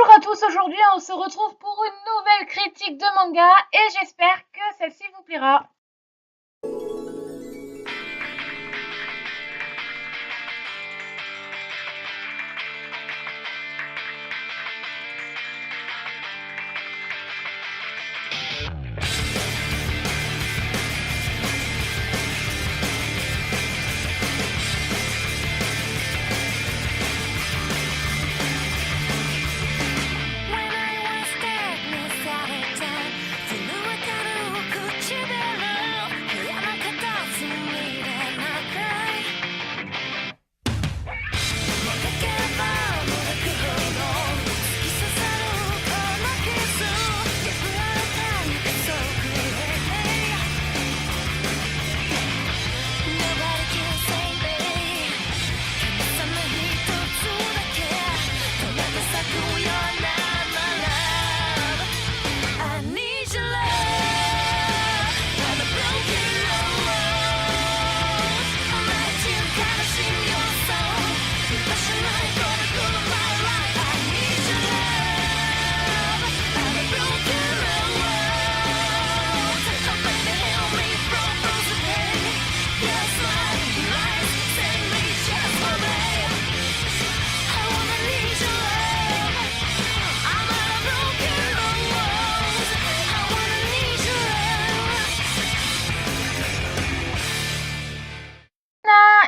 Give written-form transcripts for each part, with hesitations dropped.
Bonjour à tous, aujourd'hui on se retrouve pour une nouvelle critique de manga et j'espère que celle-ci vous plaira.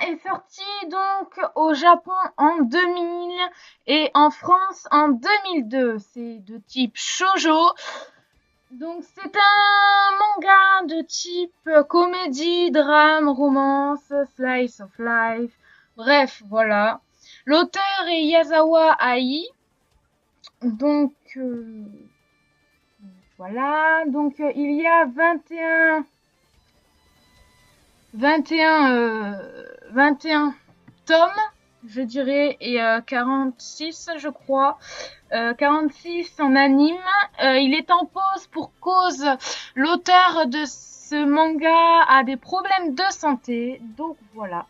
Est sorti donc au Japon en 2000 et en France en 2002. C'est de type shoujo. Donc c'est un manga de type comédie, drame, romance, slice of life. Bref, voilà. L'auteur est Yazawa Ai. Donc voilà. Donc il y a 21 tomes, je dirais, et 46, je crois. 46 en anime. Il est en pause pour cause l'auteur de ce manga a des problèmes de santé. Donc voilà.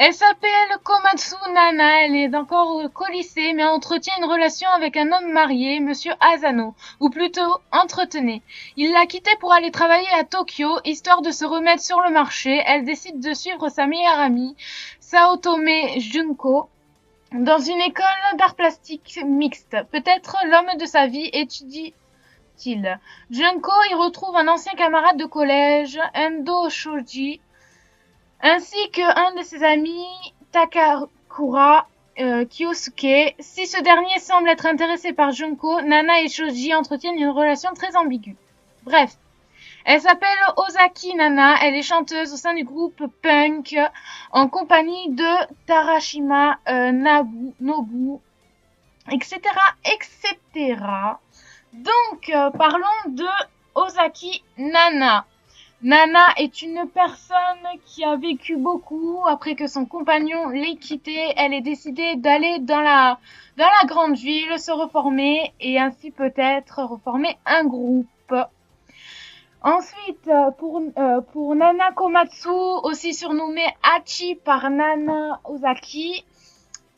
Elle s'appelle Komatsu Nana, elle est encore au lycée, mais entretient une relation avec un homme marié, monsieur Asano, ou plutôt entretenait. Il l'a quitté pour aller travailler à Tokyo, histoire de se remettre sur le marché. Elle décide de suivre sa meilleure amie, Saotome Junko, dans une école d'art plastique mixte. Peut-être l'homme de sa vie étudie-t-il. Junko y retrouve un ancien camarade de collège, Endo Shoji, ainsi qu'un de ses amis, Takakura Kyosuke. Si ce dernier semble être intéressé par Junko, Nana et Shoji entretiennent une relation très ambiguë. Bref, elle s'appelle Ozaki Nana, elle est chanteuse au sein du groupe punk en compagnie de Tarashima Nobu, etc., etc. Donc, parlons de Ozaki Nana. Nana est une personne qui a vécu beaucoup. Après que son compagnon l'ait quittée, elle est décidée d'aller dans la grande ville, se reformer et ainsi peut-être reformer un groupe. Ensuite, pour Nana Komatsu, aussi surnommée Hachi par Nana Ozaki,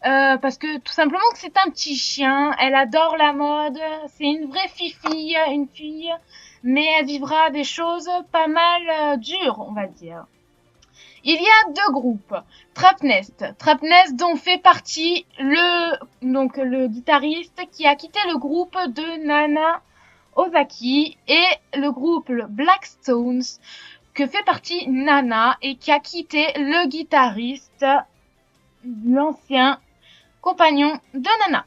parce que tout simplement que c'est un petit chien, elle adore la mode, c'est une vraie fifille, une fille, mais elle vivra des choses pas mal dures, on va dire. Il y a deux groupes, Trapnest dont fait partie le guitariste qui a quitté le groupe de Nana Ozaki, et le groupe Blackstones que fait partie Nana et qui a quitté le guitariste, l'ancien compagnon de Nana.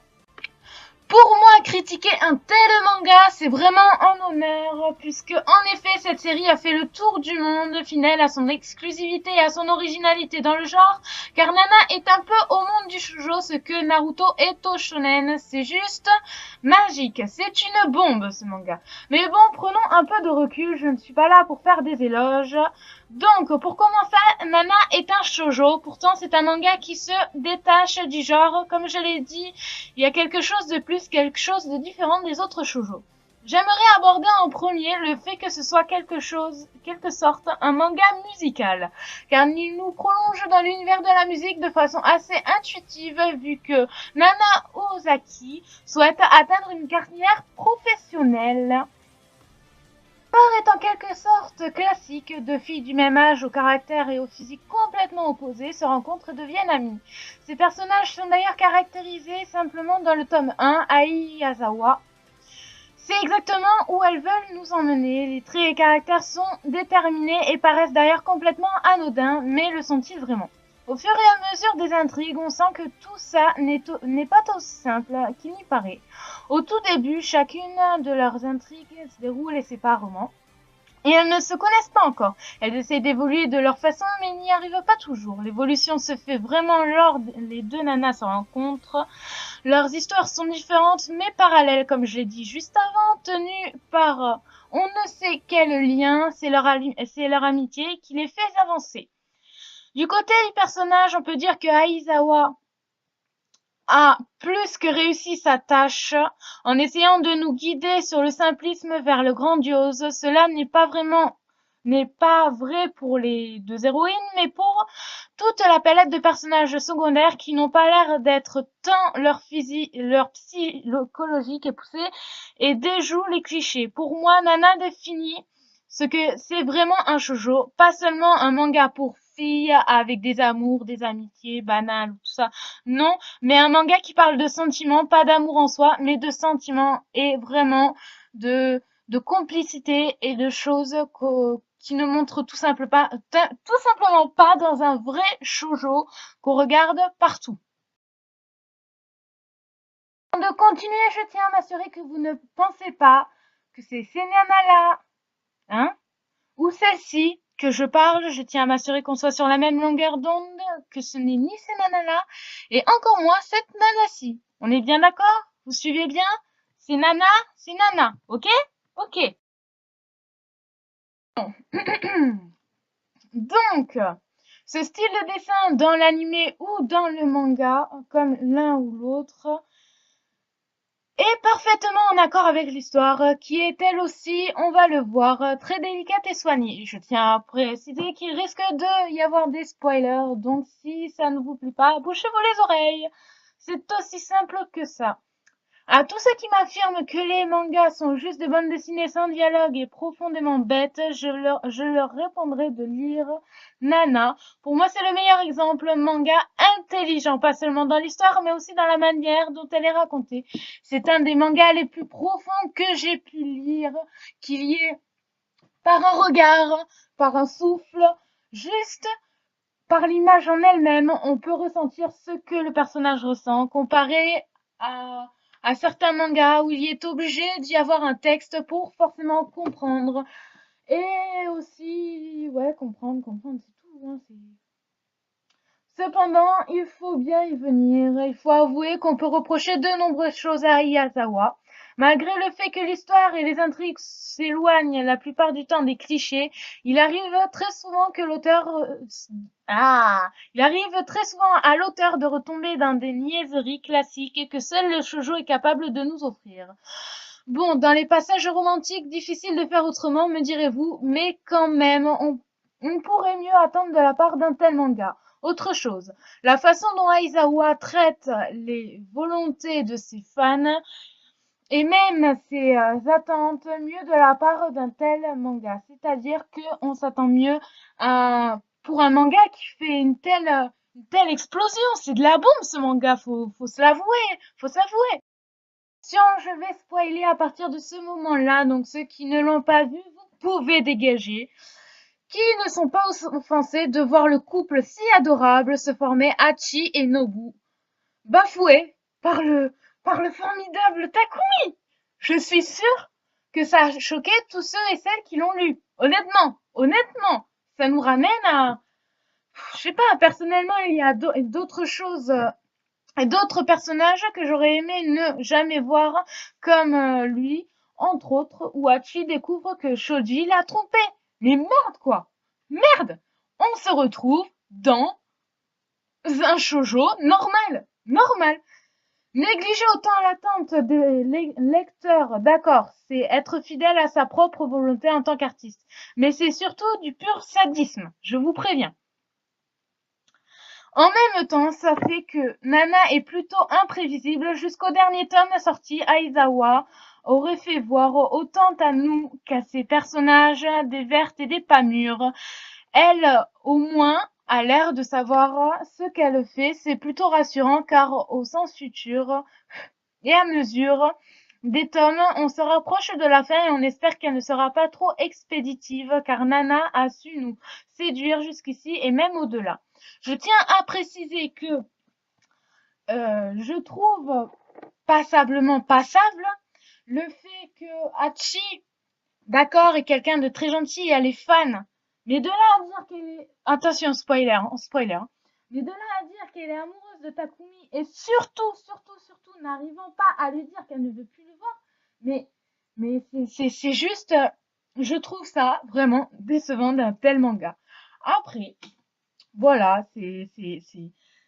Pour moi, critiquer un tel manga, c'est vraiment un honneur, puisque en effet, cette série a fait le tour du monde, fidèle à son exclusivité et à son originalité dans le genre, car Nana est un peu au monde du shoujo ce que Naruto est au shonen. C'est juste magique, c'est une bombe ce manga. Mais bon, prenons un peu de recul, je ne suis pas là pour faire des éloges. Donc, pour commencer, Nana est un shoujo, pourtant c'est un manga qui se détache du genre, comme je l'ai dit, il y a quelque chose de plus, quelque chose de différent des autres shoujo. J'aimerais aborder en premier le fait que ce soit quelque sorte, un manga musical, car il nous prolonge dans l'univers de la musique de façon assez intuitive, vu que Nana Ozaki souhaite atteindre une carrière professionnelle. Est en quelque sorte classique, deux filles du même âge, au caractère et au physique complètement opposés, se rencontrent et deviennent amies. Ces personnages sont d'ailleurs caractérisés simplement dans le tome 1, Ai Yazawa. C'est exactement où elles veulent nous emmener. Les traits et caractères sont déterminés et paraissent d'ailleurs complètement anodins, mais le sont-ils vraiment? Au fur et à mesure des intrigues, on sent que tout ça n'est pas aussi simple qu'il n'y paraît. Au tout début, chacune de leurs intrigues se déroule séparément. Et elles ne se connaissent pas encore. Elles essaient d'évoluer de leur façon, mais n'y arrivent pas toujours. L'évolution se fait vraiment lors les deux nanas se rencontrent. Leurs histoires sont différentes, mais parallèles, comme je l'ai dit juste avant, tenues par on ne sait quel lien, c'est leur amitié qui les fait avancer. Du côté du personnage, on peut dire que Aizawa a plus que réussi sa tâche en essayant de nous guider sur le simplisme vers le grandiose. Cela n'est pas vrai pour les deux héroïnes, mais pour toute la palette de personnages secondaires qui n'ont pas l'air d'être tant leur psychologique est poussé et déjouent les clichés. Pour moi, Nana définit ce que c'est vraiment un shoujo, pas seulement un manga pour filles avec des amours, des amitiés banales, tout ça. Non, mais un manga qui parle de sentiments, pas d'amour en soi, mais de sentiments et vraiment de complicité et de choses qui ne montrent tout simplement pas dans un vrai shoujo qu'on regarde partout. Avant de continuer, je tiens à m'assurer que vous ne pensez pas que c'est ces nanas-là, hein, ou celle-ci que je parle. Je tiens à m'assurer qu'on soit sur la même longueur d'onde, que ce n'est ni ces nanas-là, et encore moins cette nana-ci. On est bien d'accord? Vous suivez bien? C'est nana, ok? Ok. Donc, ce style de dessin dans l'anime ou dans le manga, comme l'un ou l'autre, est parfaitement en accord avec l'histoire, qui est elle aussi, on va le voir, très délicate et soignée. Je tiens à préciser qu'il risque de y avoir des spoilers, donc si ça ne vous plaît pas, bouchez-vous les oreilles. C'est aussi simple que ça. À tous ceux qui m'affirment que les mangas sont juste des bandes dessinées sans dialogue et profondément bêtes, je leur répondrai de lire Nana. Pour moi, c'est le meilleur exemple manga intelligent, pas seulement dans l'histoire, mais aussi dans la manière dont elle est racontée. C'est un des mangas les plus profonds que j'ai pu lire, qu'il y ait par un regard, par un souffle, juste par l'image en elle-même, on peut ressentir ce que le personnage ressent, comparé à, à certains mangas où il est obligé d'y avoir un texte pour forcément comprendre. Et aussi, ouais, comprendre, c'est tout. Hein, Cependant, il faut bien y venir. Il faut avouer qu'on peut reprocher de nombreuses choses à Iyazawa. Malgré le fait que l'histoire et les intrigues s'éloignent la plupart du temps des clichés, il arrive très souvent que l'auteur il arrive très souvent à l'auteur de retomber dans des niaiseries classiques que seul le shoujo est capable de nous offrir. Bon, dans les passages romantiques, difficile de faire autrement, me direz-vous, mais quand même, on pourrait mieux attendre de la part d'un tel manga. Autre chose, la façon dont Aizawa traite les volontés de ses fans et même ses attentes mieux de la part d'un tel manga. C'est-à-dire qu'on s'attend mieux pour un manga qui fait une telle explosion. C'est de la bombe ce manga, faut se l'avouer, faut s'avouer. Je vais spoiler à partir de ce moment-là, donc ceux qui ne l'ont pas vu, vous pouvez dégager. Qui ne sont pas offensés de voir le couple si adorable se former Hachi et Nobu, bafoué par le formidable Takumi. Je suis sûre que ça a choqué tous ceux et celles qui l'ont lu. Honnêtement, ça nous ramène à, je sais pas, personnellement, il y a d'autres choses et d'autres personnages que j'aurais aimé ne jamais voir comme lui, entre autres, où Hachi découvre que Shoji l'a trompé. Mais merde quoi! Merde! On se retrouve dans un shoujo normal. Normal. Négliger autant l'attente des lecteurs, d'accord, c'est être fidèle à sa propre volonté en tant qu'artiste. Mais c'est surtout du pur sadisme, je vous préviens. En même temps, ça fait que Nana est plutôt imprévisible. Jusqu'au dernier tome sorti, Aizawa aurait fait voir autant à nous qu'à ses personnages des vertes et des pas mûres. Elle, au moins, a l'air de savoir ce qu'elle fait. C'est plutôt rassurant car au sens futur et à mesure des tomes, on se rapproche de la fin et on espère qu'elle ne sera pas trop expéditive car Nana a su nous séduire jusqu'ici et même au-delà. Je tiens à préciser que je trouve passablement passable le fait que Hachi, d'accord, est quelqu'un de très gentil et elle est fan. Mais de là à dire qu'elle est... Attention, spoiler, spoiler. Mais de là à dire qu'elle est amoureuse de Takumi et surtout n'arrivant pas à lui dire qu'elle ne veut plus le voir, mais c'est juste, je trouve ça vraiment décevant d'un tel manga. Après, voilà,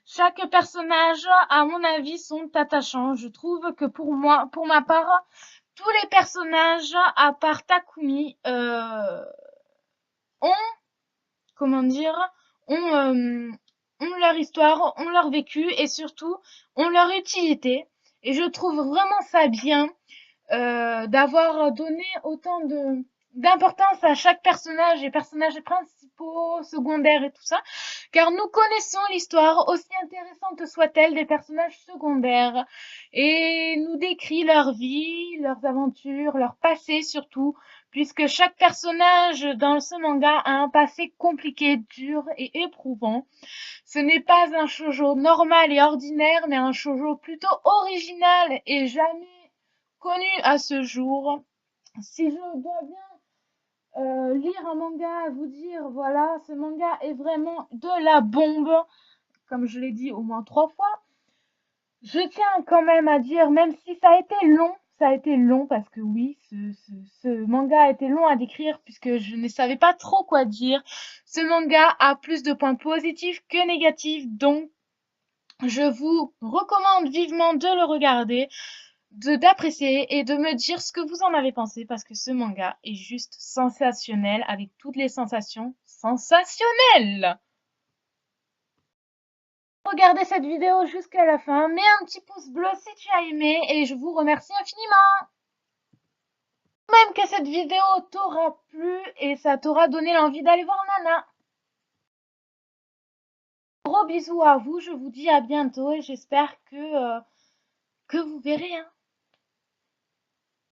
chaque personnage, à mon avis, sont attachants. Je trouve que pour moi, pour ma part, tous les personnages, à part Takumi, ont, comment dire, ont, ont leur histoire, ont leur vécu et surtout ont leur utilité. Et je trouve vraiment ça bien d'avoir donné autant de d'importance à chaque personnage et personnages principaux, secondaires et tout ça, car nous connaissons l'histoire, aussi intéressante soit-elle, des personnages secondaires, et nous décrit leur vie, leurs aventures, leur passé surtout, puisque chaque personnage dans ce manga a un passé compliqué, dur et éprouvant. Ce n'est pas un shoujo normal et ordinaire, mais un shoujo plutôt original et jamais connu à ce jour. Si je dois bien lire un manga, vous dire, voilà, ce manga est vraiment de la bombe, comme je l'ai dit au moins 3 fois. Je tiens quand même à dire, même si ça a été long parce que oui, ce manga a été long à décrire puisque je ne savais pas trop quoi dire. Ce manga a plus de points positifs que négatifs, donc je vous recommande vivement de le regarder, d'apprécier et de me dire ce que vous en avez pensé parce que ce manga est juste sensationnel avec toutes les sensations sensationnelles. Regardez cette vidéo jusqu'à la fin, mets un petit pouce bleu si tu as aimé et je vous remercie infiniment. Même que cette vidéo t'aura plu et ça t'aura donné l'envie d'aller voir Nana. Gros bisous à vous, je vous dis à bientôt et j'espère que vous verrez. Hein.